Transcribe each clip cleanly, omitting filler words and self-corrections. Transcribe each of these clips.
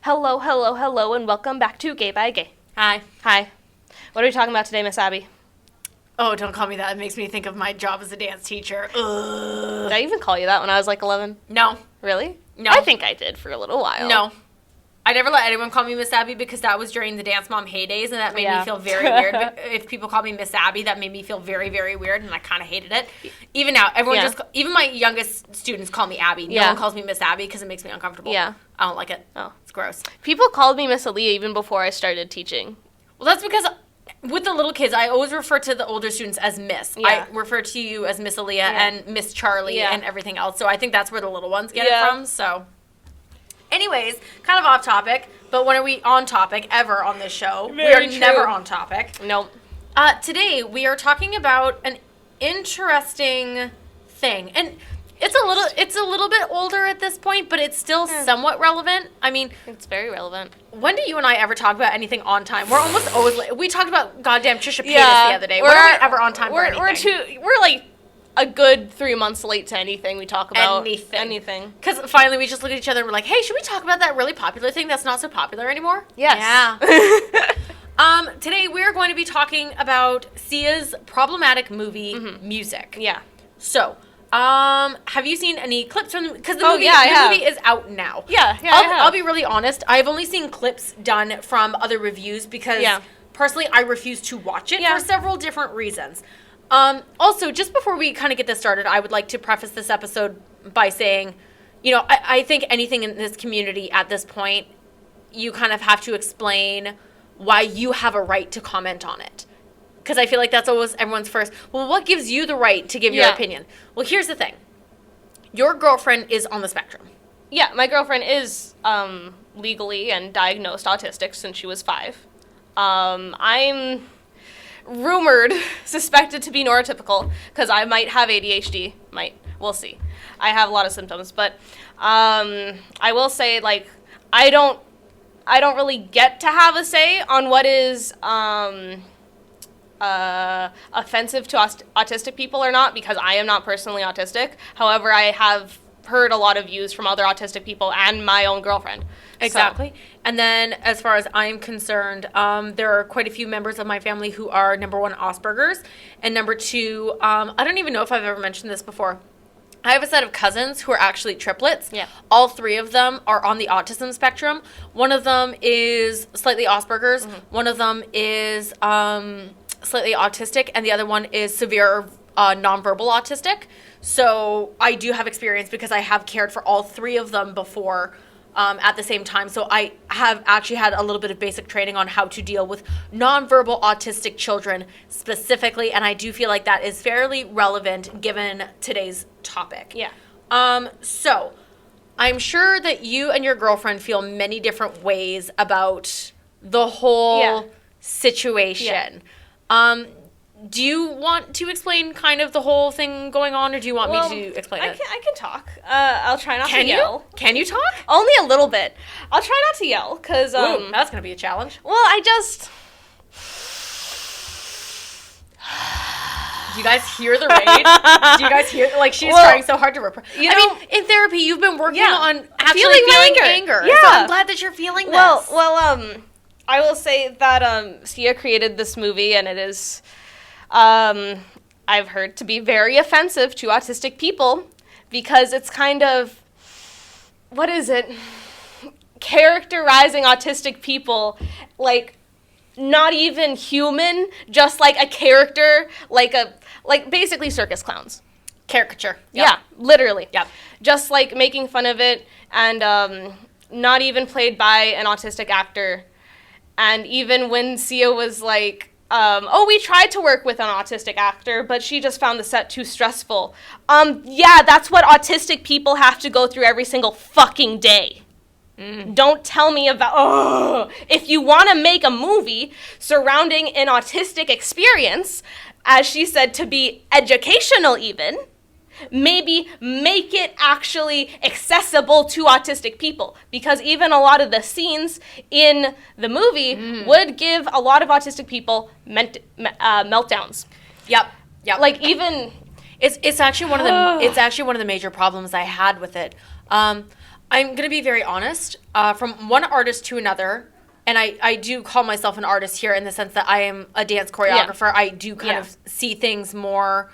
Hello, hello, hello, and welcome back to Gay by Gay. Hi. Hi. What are we talking about today, Miss Abby? Oh, don't call me that. It makes me think of my job as a dance teacher. Ugh. Did I even call you that when I was like 11? No. Really? No. I think I did for a little while. No. I never let anyone call me Miss Abby because that was during the Dance Mom heydays, and that made me feel very weird. But if people call me Miss Abby, that made me feel very, very weird, and I kind of hated it. Even now, everyone even my youngest students call me Abby. No one calls me Miss Abby because it makes me uncomfortable. Yeah. I don't like it. Oh. It's gross. People called me Miss Aaliyah even before I started teaching. Well, that's because with the little kids, I always refer to the older students as Miss. Yeah. I refer to you as Miss Aaliyah and Miss Charlie and everything else. So I think that's where the little ones get it from. So, anyways, kind of off topic, but when are we on topic ever on this show? Very we are true. never on topic. Nope. Today we are talking about an interesting thing, and it's a little bit older at this point, but it's still somewhat relevant. I mean, It's very relevant. when do you and I ever talk about anything on time? We're almost always late. We talked about goddamn Trisha Paytas the other day. When are we ever on time for anything? We're like a good 3 months late to anything we talk about. Anything. Because finally we just look at each other and we're like, hey, should we talk about that really popular thing that's not so popular anymore? Yes. Yeah. Today we're going to be talking about Sia's problematic movie, Music. Yeah. So, have you seen any clips from because the movie is out now. Yeah, I'll be really honest. I've only seen clips done from other reviews because personally I refuse to watch it for several different reasons. Also, just before we kind of get this started, I would like to preface this episode by saying, I think anything in this community at this point, you kind of have to explain why you have a right to comment on it. Because I feel like that's always everyone's first, well, what gives you the right to give your opinion? Well, here's the thing. Your girlfriend is on the spectrum. Yeah, my girlfriend is legally and diagnosed autistic since she was 5. I'm rumored, suspected to be neurotypical because I might have ADHD. We'll see. I have a lot of symptoms, but I will say, like, I don't really get to have a say on what is offensive to autistic people or not, because I am not personally autistic. However, I have heard a lot of views from other autistic people and my own girlfriend. Exactly. So. And then as far as I'm concerned, there are quite a few members of my family who are, number 1, Asperger's, and number 2, I don't even know if I've ever mentioned this before. I have a set of cousins who are actually triplets. Yeah. All 3 of them are on the autism spectrum. One of them is slightly Asperger's. One of them is slightly autistic, and the other one is severe nonverbal autistic. So I do have experience because I have cared for all 3 of them before at the same time. So I have actually had a little bit of basic training on how to deal with nonverbal autistic children specifically, and I do feel like that is fairly relevant given today's topic. Yeah. So I'm sure that you and your girlfriend feel many different ways about the whole situation. Yeah. Do you want to explain kind of the whole thing going on, or do you want me to explain it? I can talk. I'll try not to yell. Can you talk? Only a little bit. I'll try not to yell, because... Ooh, that's going to be a challenge. Well, I just... Do you guys hear the rage? Do you guys hear... Like, she's trying so hard to repress. I mean, in therapy, you've been working on actually feeling anger. Yeah. So I'm glad that you're feeling this. Well, I will say that Sia created this movie, and it is... I've heard to be very offensive to autistic people, because it's kind of, what is it, characterizing autistic people like not even human, just like a character, like basically circus clowns. Caricature. Yep. Yeah, literally. Yep. Just like making fun of it, and not even played by an autistic actor. And even when Sia was like, we tried to work with an autistic actor, but she just found the set too stressful. Yeah, that's what autistic people have to go through every single fucking day. Don't tell me about, if you want to make a movie surrounding an autistic experience, as she said, to be educational even, maybe make it actually accessible to autistic people, because even a lot of the scenes in the movie would give a lot of autistic people meltdowns. Yep. Like, even it's actually one of the major problems I had with it. I'm going to be very honest. From one artist to another, and I do call myself an artist here in the sense that I am a dance choreographer. I do kind of see things more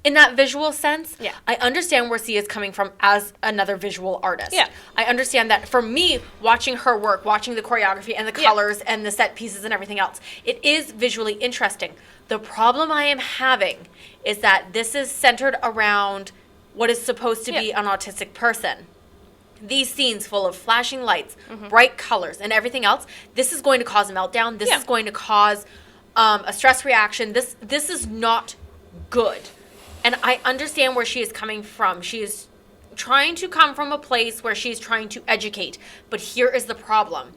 in that visual sense. Yeah. I understand where Sia is coming from as another visual artist. Yeah. I understand that for me, watching her work, watching the choreography and the colors and the set pieces and everything else, it is visually interesting. The problem I am having is that this is centered around what is supposed to be an autistic person. These scenes full of flashing lights, bright colors, and everything else, this is going to cause a meltdown. This is going to cause a stress reaction. This is not good. And I understand where she is coming from. She is trying to come from a place where she's trying to educate. But here is the problem.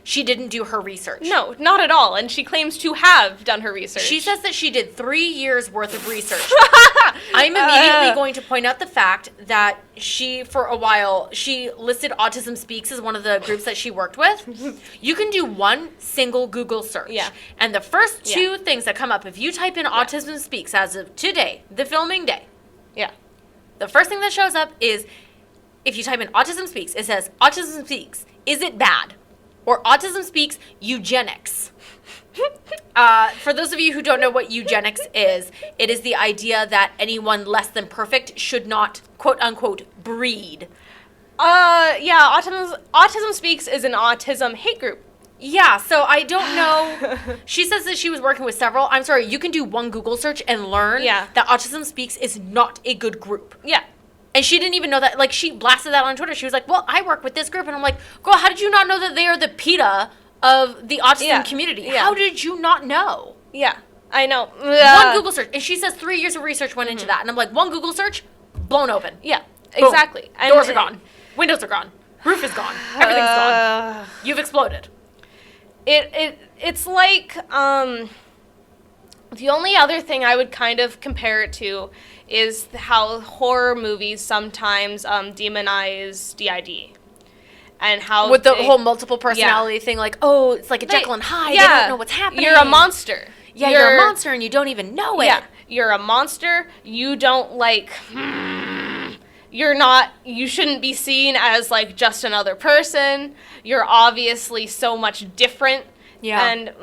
She didn't do her research. No, not at all. And she claims to have done her research. She says that she did 3 years worth of research. I'm immediately going to point out the fact that she, for a while, she listed Autism Speaks as one of the groups that she worked with. You can do one single Google search. Yeah. And the first 2 things that come up, if you type in Autism Speaks as of today, the filming day, the first thing that shows up is, if you type in Autism Speaks, it says, Autism Speaks, is it bad? Or Autism Speaks eugenics. For those of you who don't know what eugenics is, it is the idea that anyone less than perfect should not, quote unquote, breed. Autism Speaks is an autism hate group. Yeah, so I don't know. She says that she was working with several. I'm sorry, you can do one Google search and learn that Autism Speaks is not a good group. Yeah. And she didn't even know that. Like, she blasted that on Twitter. She was like, well, I work with this group. And I'm like, girl, how did you not know that they are the PETA of the autism community? Yeah. How did you not know? Yeah, I know. One Google search. And she says 3 years of research went into that. And I'm like, one Google search, blown open. Yeah, Boom. exactly. Doors are gone. Windows are gone. Roof is gone. Everything's gone. You've exploded. It's like, the only other thing I would kind of compare it to is how horror movies sometimes demonize DID. And how with the whole multiple personality thing, like, oh, it's like a Jekyll and Hyde. Yeah. They don't know what's happening. You're a monster. Yeah, you're a monster and you don't even know it. Yeah, you're a monster. You don't, like, you shouldn't be seen as, like, just another person. You're obviously so much different. Yeah. And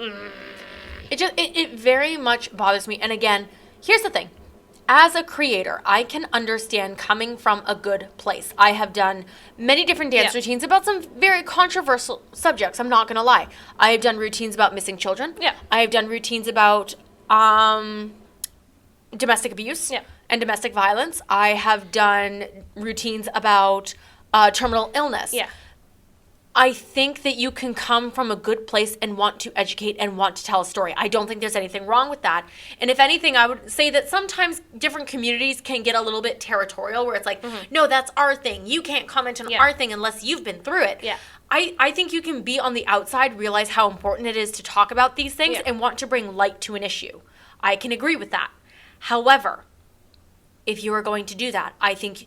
it very much bothers me. And again, here's the thing. As a creator, I can understand coming from a good place. I have done many different dance routines about some very controversial subjects. I'm not going to lie. I have done routines about missing children. Yeah. I have done routines about domestic abuse and domestic violence. I have done routines about terminal illness. Yeah. I think that you can come from a good place and want to educate and want to tell a story. I don't think there's anything wrong with that. And if anything, I would say that sometimes different communities can get a little bit territorial where it's like, no, that's our thing. You can't comment on our thing unless you've been through it. Yeah. I think you can be on the outside, realize how important it is to talk about these things and want to bring light to an issue. I can agree with that. However, if you are going to do that, I think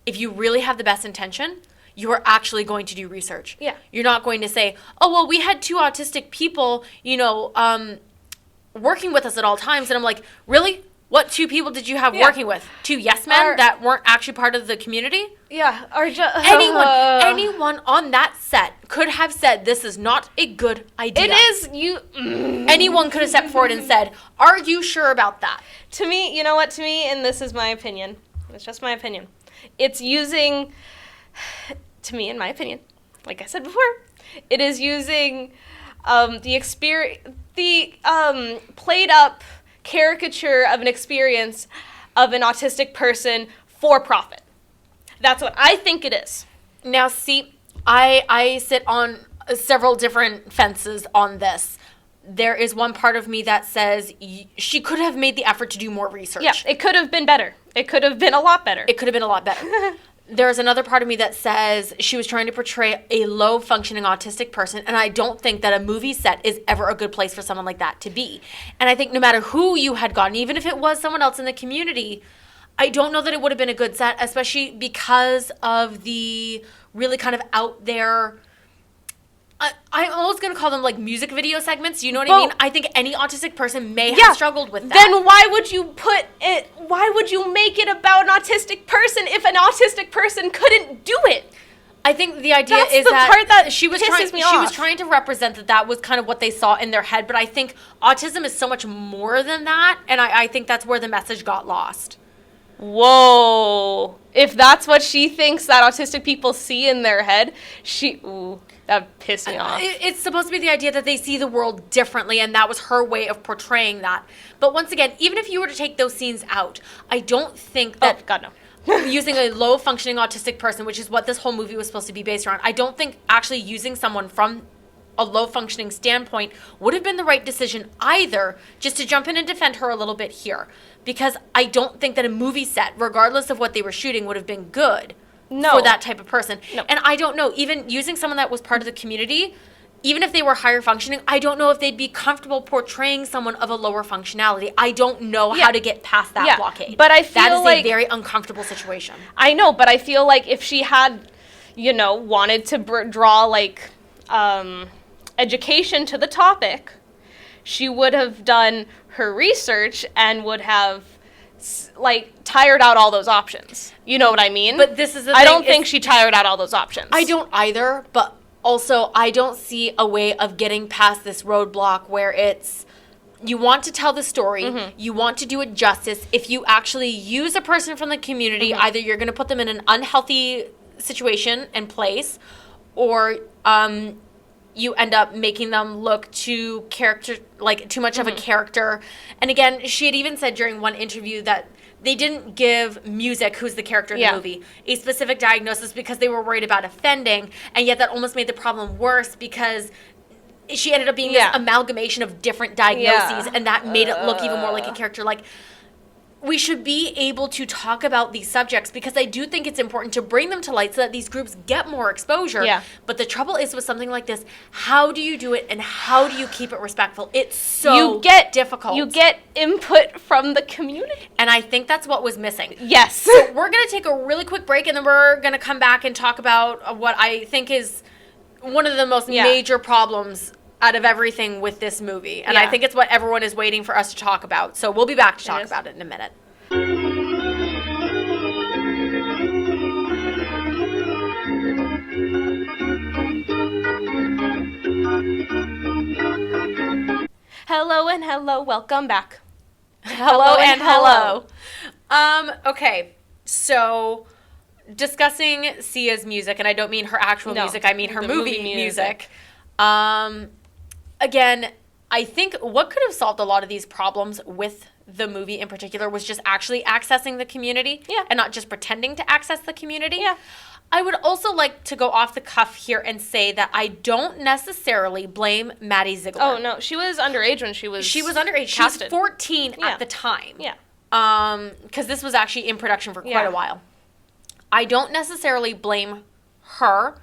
if you really have the best intention, you are actually going to do research. Yeah. You're not going to say, oh, well, we had 2 autistic people, working with us at all times. And I'm like, really? What 2 people did you have working with? 2 yes men that weren't actually part of the community? Yeah. Or just anyone on that set could have said, this is not a good idea. It is. Anyone could have stepped forward and said, are you sure about that? To me, you know what? To me, and this is my opinion. It's just my opinion. It's using... To me, in my opinion, like I said before, it is using the played up caricature of an experience of an autistic person for profit. That's what I think it is. Now, see, I sit on several different fences on this. There is one part of me that says she could have made the effort to do more research. Yeah, it could have been better. It could have been a lot better. It could have been a lot better. There's another part of me that says she was trying to portray a low-functioning autistic person, and I don't think that a movie set is ever a good place for someone like that to be. And I think no matter who you had gotten, even if it was someone else in the community, I don't know that it would have been a good set, especially because of the really kind of out there... I'm almost going to call them like music video segments. You know what I mean? I think any autistic person may have struggled with that. Then why would you make it about an autistic person if an autistic person couldn't do it? I think the idea That's is the that, part that she was pisses me off. She was trying to represent that was kind of what they saw in their head, but I think autism is so much more than that, and I think that's where the message got lost. Whoa. If that's what she thinks that autistic people see in their head, that pissed me off. It's supposed to be the idea that they see the world differently, and that was her way of portraying that. But once again, even if you were to take those scenes out, I don't think that... Oh, God, no. using a low-functioning autistic person, which is what this whole movie was supposed to be based around, I don't think actually using someone from a low-functioning standpoint would have been the right decision either, just to jump in and defend her a little bit here. Because I don't think that a movie set, regardless of what they were shooting, would have been good for that type of person. No. And I don't know, even using someone that was part of the community, even if they were higher functioning, I don't know if they'd be comfortable portraying someone of a lower functionality. I don't know how to get past that blockade. But I feel that is like a very uncomfortable situation. I know, but I feel like if she had, wanted to draw, like, education to the topic, she would have done her research and would have, like, tired out all those options. You know what I mean? But this is the thing. I don't think she tired out all those options. I don't either, but also I don't see a way of getting past this roadblock where it's, you want to tell the story, you want to do it justice. If you actually use a person from the community, either you're going to put them in an unhealthy situation and place, or you end up making them look too much of a character. And again, she had even said during one interview that they didn't give Music, who's the character in the movie, a specific diagnosis because they were worried about offending, and yet that almost made the problem worse because she ended up being this amalgamation of different diagnoses, and that made it look even more like a character. Like, we should be able to talk about these subjects because I do think it's important to bring them to light so that these groups get more exposure. Yeah. But the trouble is with something like this, how do you do it and how do you keep it respectful? It's so difficult. You get input from the community. And I think that's what was missing. Yes. So we're going to take a really quick break and then we're going to come back and talk about what I think is one of the most major problems out of everything with this movie. And I think it's what everyone is waiting for us to talk about. So we'll be back to talk about it in a minute. Hello and hello, welcome back. Hello and hello. Okay, so discussing Sia's music, and I don't mean her actual music, I mean her movie music. Again, I think what could have solved a lot of these problems with the movie in particular was just actually accessing the community and not just pretending to access the community. Yeah. I would also like to go off the cuff here and say that I don't necessarily blame Maddie Ziegler. Oh, no. She was underage when she was underage. She was 14 at the time. Yeah. Because this was actually in production for quite a while. I don't necessarily blame her.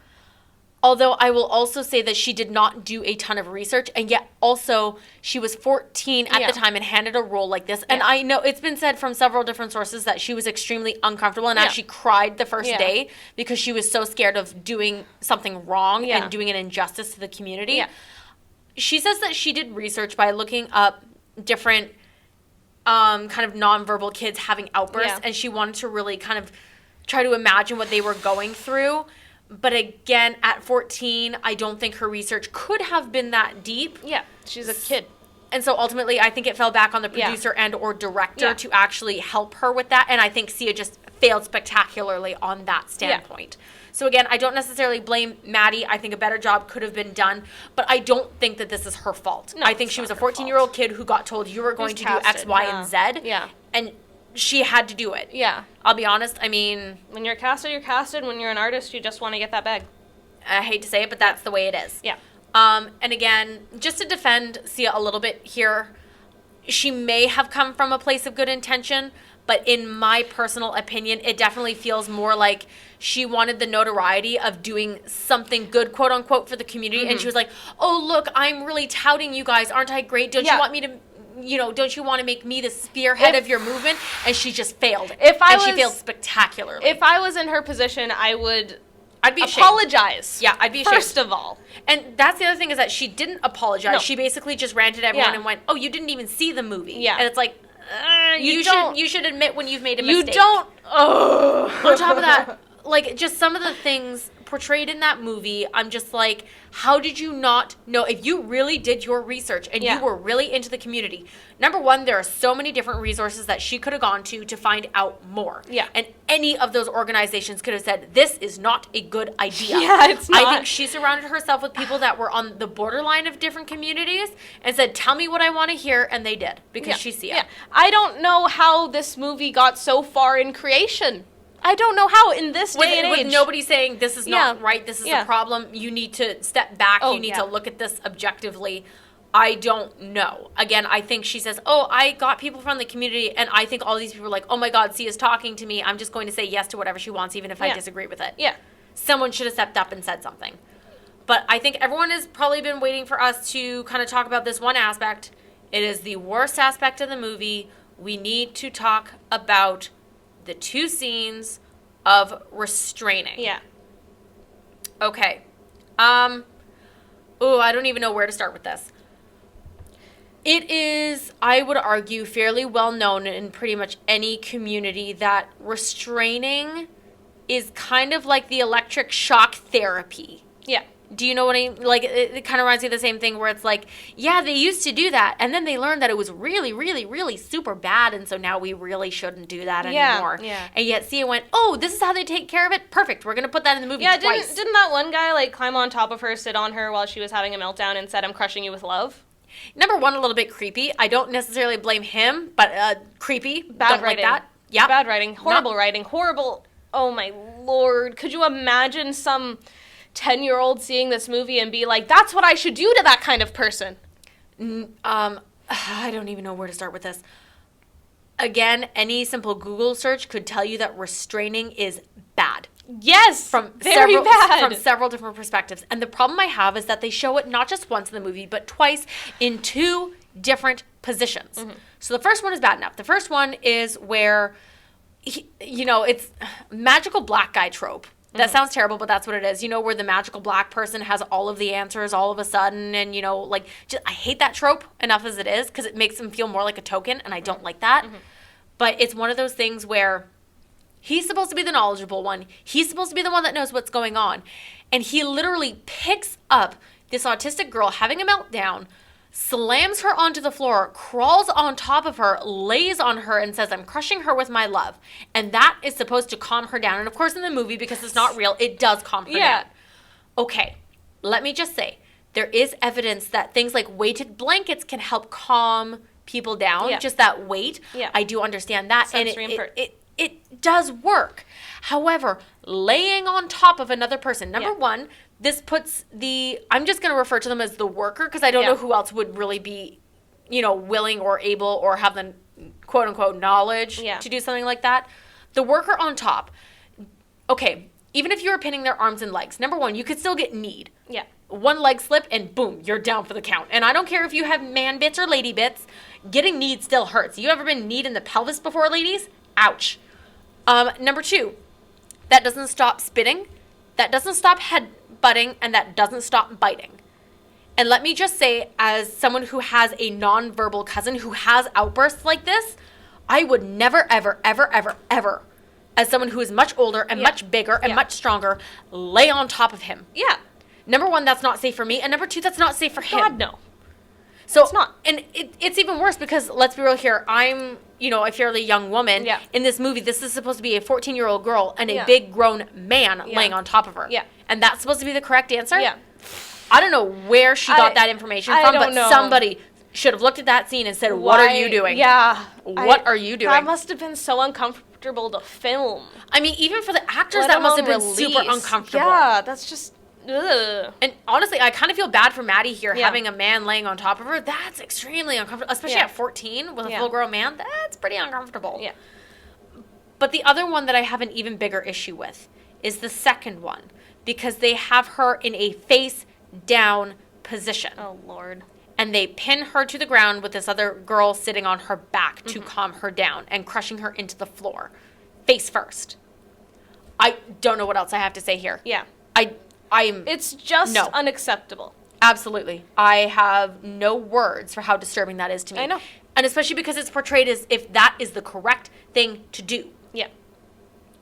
Although I will also say that she did not do a ton of research, and yet also she was 14 at the time and handed a role like this. And I know it's been said from several different sources that she was extremely uncomfortable and actually cried the first day because she was so scared of doing something wrong and doing an injustice to the community. Yeah. She says that she did research by looking up different kind of nonverbal kids having outbursts, and she wanted to really kind of try to imagine what they were going through. But again, at 14, I don't think her research could have been that deep. Yeah, she's a kid. And so ultimately, I think it fell back on the producer and or director to actually help her with that. And I think Sia just failed spectacularly on that standpoint. Yeah. So again, I don't necessarily blame Maddie. I think a better job could have been done. But I don't think that this is her fault. No, I think she was a 14-year-old kid who got told you were going to do X, Y, and Z. Yeah. And she had to do it. Yeah. I'll be honest, I mean, when you're casted, you're casted. When you're an artist, you just want to get that bag. I hate to say it, but that's the way it is. Yeah. And again, just to defend Sia a little bit here, she may have come from a place of good intention, but in my personal opinion, it definitely feels more like she wanted the notoriety of doing something good, quote unquote, for the community. And she was like, oh, look, I'm really touting you guys. Aren't I great? Don't you want me to... don't you want to make me the spearhead of your movement? And she just failed. She failed spectacularly. If I was in her position, I'd be apologize. Yeah, I'd be ashamed. First of all. And that's the other thing is that she didn't apologize. No. She basically just ranted at everyone and went, oh, you didn't even see the movie. Yeah. And it's like, you should admit when you've made a mistake. You don't. On top of that, like, just some of the things portrayed in that movie, I'm just like, how did you not know? If you really did your research and you were really into the community, number one, there are so many different resources that she could have gone to find out more. Yeah. And any of those organizations could have said, this is not a good idea. Yeah, it's not. I think she surrounded herself with people that were on the borderline of different communities and said, tell me what I want to hear, and they did, because she's Sia. Yeah. I don't know how this movie got so far in creation. I don't know how in this day and age. With nobody saying this is not right, this is a problem, you need to step back, you need to look at this objectively. I don't know. Again, I think she says, oh, I got people from the community, and I think all these people are like, oh my God, Sia's talking to me. I'm just going to say yes to whatever she wants, even if I disagree with it. Yeah. Someone should have stepped up and said something. But I think everyone has probably been waiting for us to kind of talk about this one aspect. It is the worst aspect of the movie. We need to talk about the 2 scenes of restraining. Yeah. Okay. I don't even know where to start with this. It is, I would argue, fairly well known in pretty much any community that restraining is kind of like the electric shock therapy. Yeah. Do you know what I mean? Like, it kind of reminds me of the same thing where it's like, yeah, they used to do that, and then they learned that it was really, really, really super bad, and so now we really shouldn't do that anymore. Yeah. And yet Sia went, oh, this is how they take care of it? Perfect. We're going to put that in the movie twice. Didn't that one guy, like, climb on top of her, sit on her while she was having a meltdown and said, I'm crushing you with love? Number one, a little bit creepy. I don't necessarily blame him, but creepy. Bad don't writing. Like that. Yeah. Bad writing. Horrible writing. Horrible. Oh, my Lord. Could you imagine some 10-year-old seeing this movie and be like, that's what I should do to that kind of person? I don't even know where to start with this. Again, any simple Google search could tell you that restraining is bad. Yes, from several different perspectives. And the problem I have is that they show it not just once in the movie, but twice in 2 different positions. Mm-hmm. So the first one is bad enough. The first one is where, it's magical black guy trope. That sounds terrible, but that's what it is. Where the magical black person has all of the answers all of a sudden. And, I hate that trope enough as it is because it makes them feel more like a token, and I don't like that. Mm-hmm. But it's one of those things where he's supposed to be the knowledgeable one. He's supposed to be the one that knows what's going on. And he literally picks up this autistic girl having a meltdown, slams her onto the floor, crawls on top of her, lays on her, and says, I'm crushing her with my love. And that is supposed to calm her down. And of course in the movie, because it's not real, it does calm her down. Okay, let me just say, there is evidence that things like weighted blankets can help calm people down. Yeah. Just that weight. Yeah. I do understand that. Sensory and it does work. However, laying on top of another person, number one, this puts I'm just going to refer to them as the worker because I don't know who else would really be, willing or able or have the quote unquote knowledge to do something like that. The worker on top, okay, even if you were pinning their arms and legs, number one, you could still get kneed. Yeah. One leg slip and boom, you're down for the count. And I don't care if you have man bits or lady bits, getting kneed still hurts. You ever been kneed in the pelvis before, ladies? Ouch. Number two, that doesn't stop spitting, that doesn't stop headbutting, and that doesn't stop biting. And let me just say, as someone who has a nonverbal cousin who has outbursts like this, I would never, ever, ever, ever, ever, as someone who is much older and much bigger and much stronger, lay on top of him. Yeah. Number one, that's not safe for me. And number two, that's not safe for him. God, no. So it's not. And it's even worse because, let's be real here, I'm, a fairly young woman. Yeah. In this movie, this is supposed to be a 14-year-old girl and a big grown man laying on top of her. Yeah. And that's supposed to be the correct answer? Yeah. I don't know where she got that information from, but somebody should have looked at that scene and said, what are you doing? Yeah. What are you doing? That must have been so uncomfortable to film. I mean, even for the actors, that must have been super uncomfortable. Yeah, that's just... Ugh. And honestly, I kind of feel bad for Maddie here, having a man laying on top of her. That's extremely uncomfortable, especially at 14 with a full-grown man. That's pretty uncomfortable. Yeah. But the other one that I have an even bigger issue with is the second one, because they have her in a face-down position. Oh, Lord. And they pin her to the ground with this other girl sitting on her back to calm her down and crushing her into the floor, face first. I don't know what else I have to say here. Yeah. It's just unacceptable. Absolutely. I have no words for how disturbing that is to me. I know. And especially because it's portrayed as if that is the correct thing to do. Yeah.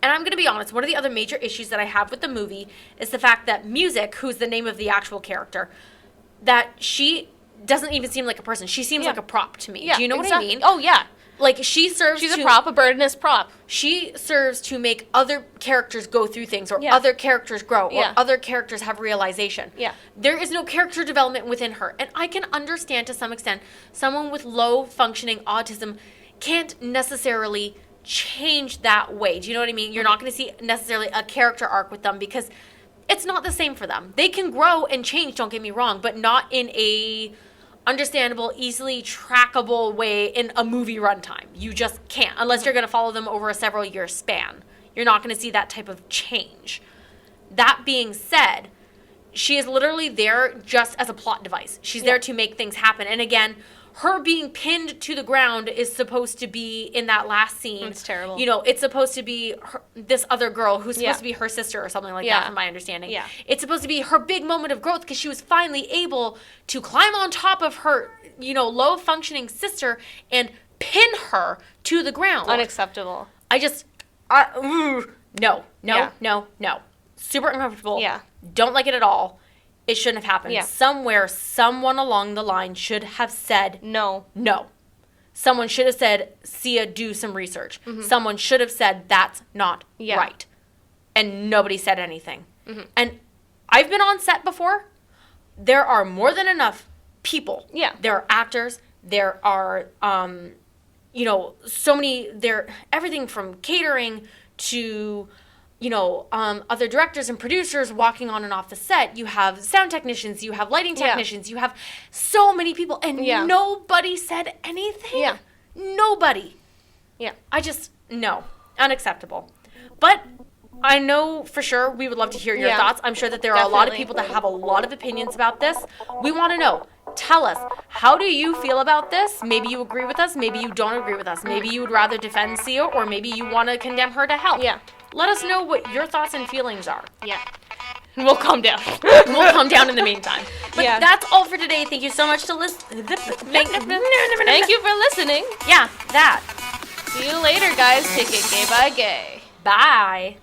And I'm going to be honest, one of the other major issues that I have with the movie is the fact that Music, who's the name of the actual character, that she doesn't even seem like a person. She seems like a prop to me. Do you know what I mean? Oh, yeah. Like, she's a prop, a burdenous prop. She serves to make other characters go through things, or other characters grow, or other characters have realization. Yeah. There is no character development within her. And I can understand to some extent someone with low functioning autism can't necessarily change that way. Do you know what I mean? You're not going to see necessarily a character arc with them because it's not the same for them. They can grow and change, don't get me wrong, but not in a understandable, easily trackable way in a movie runtime. You just can't, unless you're going to follow them over a several year span. You're not going to see that type of change. That being said, she is literally there just as a plot device. She's there to make things happen. And again, her being pinned to the ground is supposed to be in that last scene. It's terrible. You know, it's supposed to be this other girl who's supposed to be her sister or something like that, from my understanding. Yeah. It's supposed to be her big moment of growth because she was finally able to climb on top of her, you know, low functioning sister and pin her to the ground. Unacceptable. No. Super uncomfortable. Yeah. Don't like it at all. It shouldn't have happened. Yeah. Somewhere, someone along the line should have said no. Someone should have said, Sia, do some research. Someone should have said, that's not right. And nobody said anything. And I've been on set before. There are more than enough people. Yeah. There are actors. There are, you know, so many, everything from catering to, you know, other directors and producers walking on and off the set. You have sound technicians, you have lighting technicians, you have so many people, and nobody said anything. Yeah. Nobody. Yeah. No. Unacceptable. But I know for sure we would love to hear your thoughts. I'm sure that there are a lot of people that have a lot of opinions about this. We want to know. Tell us, how do you feel about this? Maybe you agree with us, maybe you don't agree with us. Maybe you would rather defend Sia, or maybe you want to condemn her to hell. Yeah. Let us know what your thoughts and feelings are. Yeah. We'll calm down. We'll calm down in the meantime. But that's all for today. Thank you so much to listen. Thank you for listening. Yeah, that. See you later, guys. Take it gay by gay. Bye.